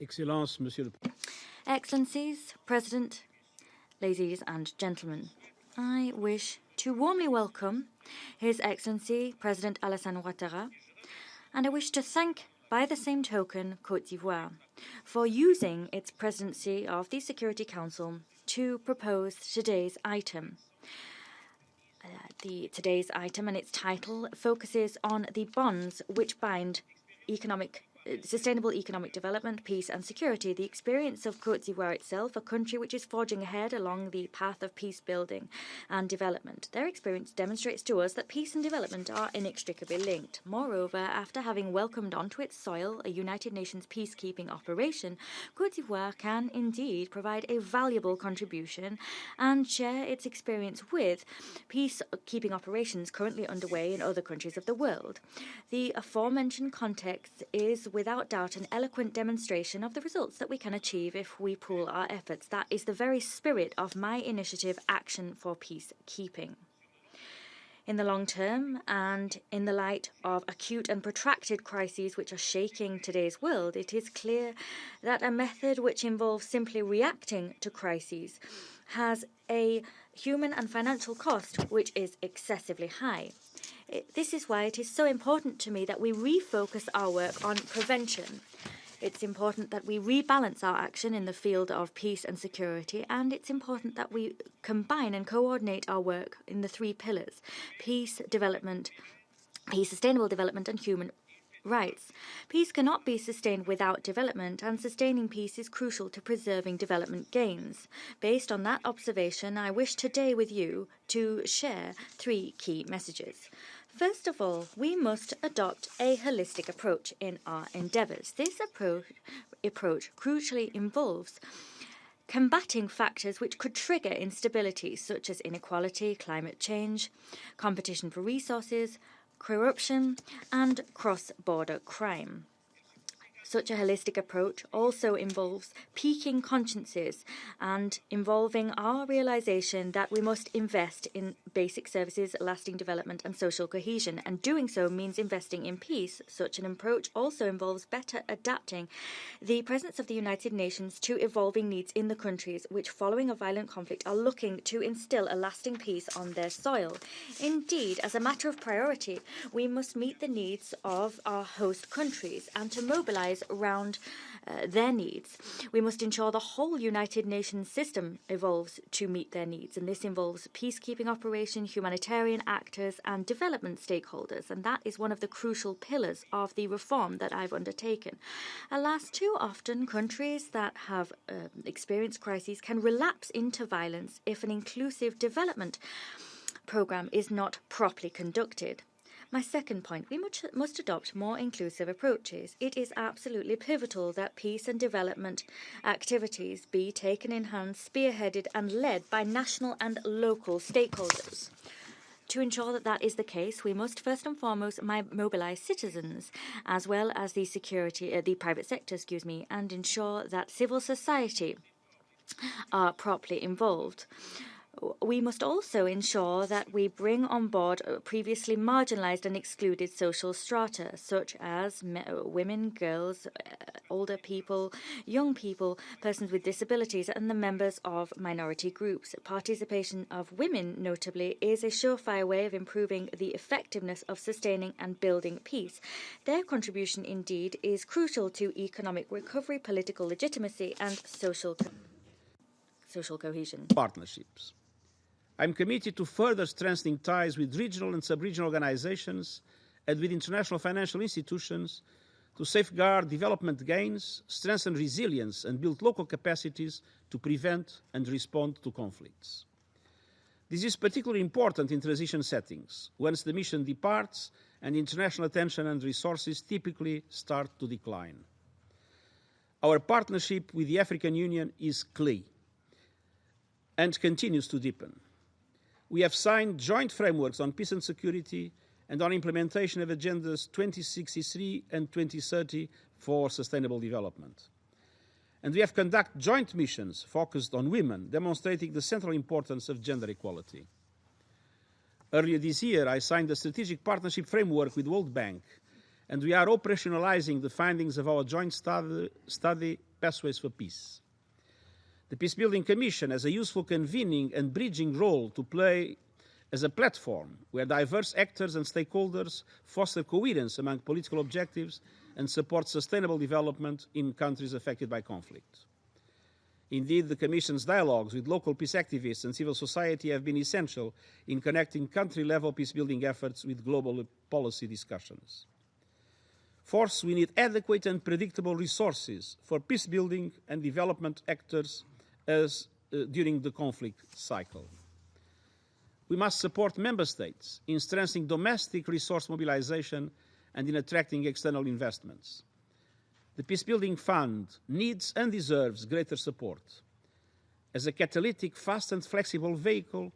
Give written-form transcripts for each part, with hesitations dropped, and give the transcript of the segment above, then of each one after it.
Excellences, Monsieur le Excellencies, President, ladies and gentlemen, I wish to warmly welcome His Excellency President Alassane Ouattara, and I wish to thank, by the same token, Côte d'Ivoire for using its presidency of the Security Council to propose today's item. Today's item and its title focuses on the bonds which bind sustainable economic development, peace and security. The experience of Côte d'Ivoire itself, a country which is forging ahead along the path of peace building and development. Their experience demonstrates to us that peace and development are inextricably linked. Moreover, after having welcomed onto its soil a United Nations peacekeeping operation, Côte d'Ivoire can indeed provide a valuable contribution and share its experience with peacekeeping operations currently underway in other countries of the world. The aforementioned context is without doubt an eloquent demonstration of the results that we can achieve if we pool our efforts. That is the very spirit of my initiative, Action for Peacekeeping. In the long term, and in the light of acute and protracted crises which are shaking today's world, it is clear that a method which involves simply reacting to crises has a human and financial cost which is excessively high. This is why it is so important to me that we refocus our work on prevention. It's important that we rebalance our action in the field of peace and security, and it's important that we combine and coordinate our work in the three pillars: peace, development, peace, sustainable development, and human rights. Peace cannot be sustained without development, and sustaining peace is crucial to preserving development gains. Based on that observation, I wish today with you to share three key messages. First of all, we must adopt a holistic approach in our endeavours. This approach crucially involves combating factors which could trigger instability, such as inequality, climate change, competition for resources, corruption, and cross-border crime. Such a holistic approach also involves piquing consciences and involving our realization that we must invest in basic services, lasting development and social cohesion, and doing so means investing in peace. Such an approach also involves better adapting the presence of the United Nations to evolving needs in the countries which, following a violent conflict, are looking to instill a lasting peace on their soil. Indeed, as a matter of priority, we must meet the needs of our host countries and to mobilize around their needs. We must ensure the whole United Nations system evolves to meet their needs, and this involves peacekeeping operations, humanitarian actors and development stakeholders, and that is one of the crucial pillars of the reform that I've undertaken. Alas, too often countries that have experienced crises can relapse into violence if an inclusive development program is not properly conducted. My second point, we must adopt more inclusive approaches. It is absolutely pivotal that peace and development activities be taken in hand, spearheaded and led by national and local stakeholders. To ensure that that is the case, we must first and foremost mobilise citizens as well as the private sector, and ensure that civil society are properly involved. We must also ensure that we bring on board previously marginalised and excluded social strata, such as women, girls, older people, young people, persons with disabilities, and the members of minority groups. Participation of women, notably, is a surefire way of improving the effectiveness of sustaining and building peace. Their contribution, indeed, is crucial to economic recovery, political legitimacy, and social cohesion. Partnerships. I'm committed to further strengthening ties with regional and sub-regional organizations and with international financial institutions to safeguard development gains, strengthen resilience and build local capacities to prevent and respond to conflicts. This is particularly important in transition settings, once the mission departs and international attention and resources typically start to decline. Our partnership with the African Union is clear and continues to deepen. We have signed joint frameworks on peace and security and on implementation of Agendas 2063 and 2030 for sustainable development. And we have conducted joint missions focused on women, demonstrating the central importance of gender equality. Earlier this year, I signed a strategic partnership framework with the World Bank and we are operationalizing the findings of our joint study Pathways for Peace. The Peacebuilding Commission has a useful convening and bridging role to play as a platform where diverse actors and stakeholders foster coherence among political objectives and support sustainable development in countries affected by conflict. Indeed, the Commission's dialogues with local peace activists and civil society have been essential in connecting country-level peacebuilding efforts with global policy discussions. Fourth, we need adequate and predictable resources for peacebuilding and development actors during the conflict cycle. We must support Member States in strengthening domestic resource mobilization and in attracting external investments. The Peacebuilding Fund needs and deserves greater support. As a catalytic, fast and flexible vehicle,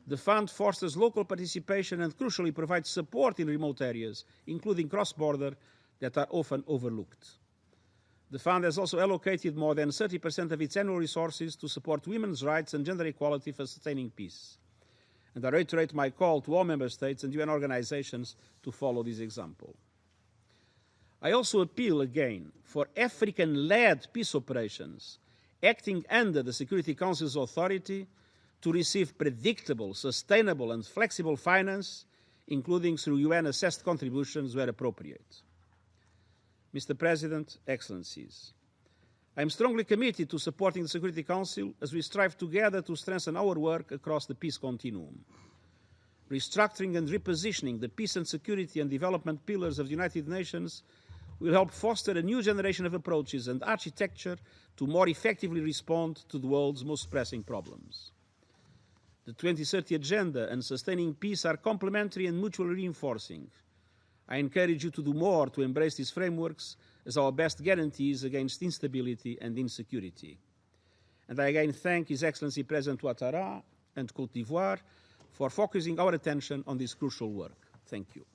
the Fund fosters local participation and crucially provides support in remote areas, including cross-border, that are often overlooked. The Fund has also allocated more than 30% of its annual resources to support women's rights and gender equality for sustaining peace. And I reiterate my call to all Member States and UN organizations to follow this example. I also appeal again for African-led peace operations acting under the Security Council's authority to receive predictable, sustainable and flexible finance, including through UN-assessed contributions where appropriate. Mr. President, Excellencies, I am strongly committed to supporting the Security Council as we strive together to strengthen our work across the peace continuum. Restructuring and repositioning the peace and security and development pillars of the United Nations will help foster a new generation of approaches and architecture to more effectively respond to the world's most pressing problems. The 2030 Agenda and sustaining peace are complementary and mutually reinforcing. I encourage you to do more to embrace these frameworks as our best guarantees against instability and insecurity. And I again thank His Excellency President Ouattara and Côte d'Ivoire for focusing our attention on this crucial work. Thank you.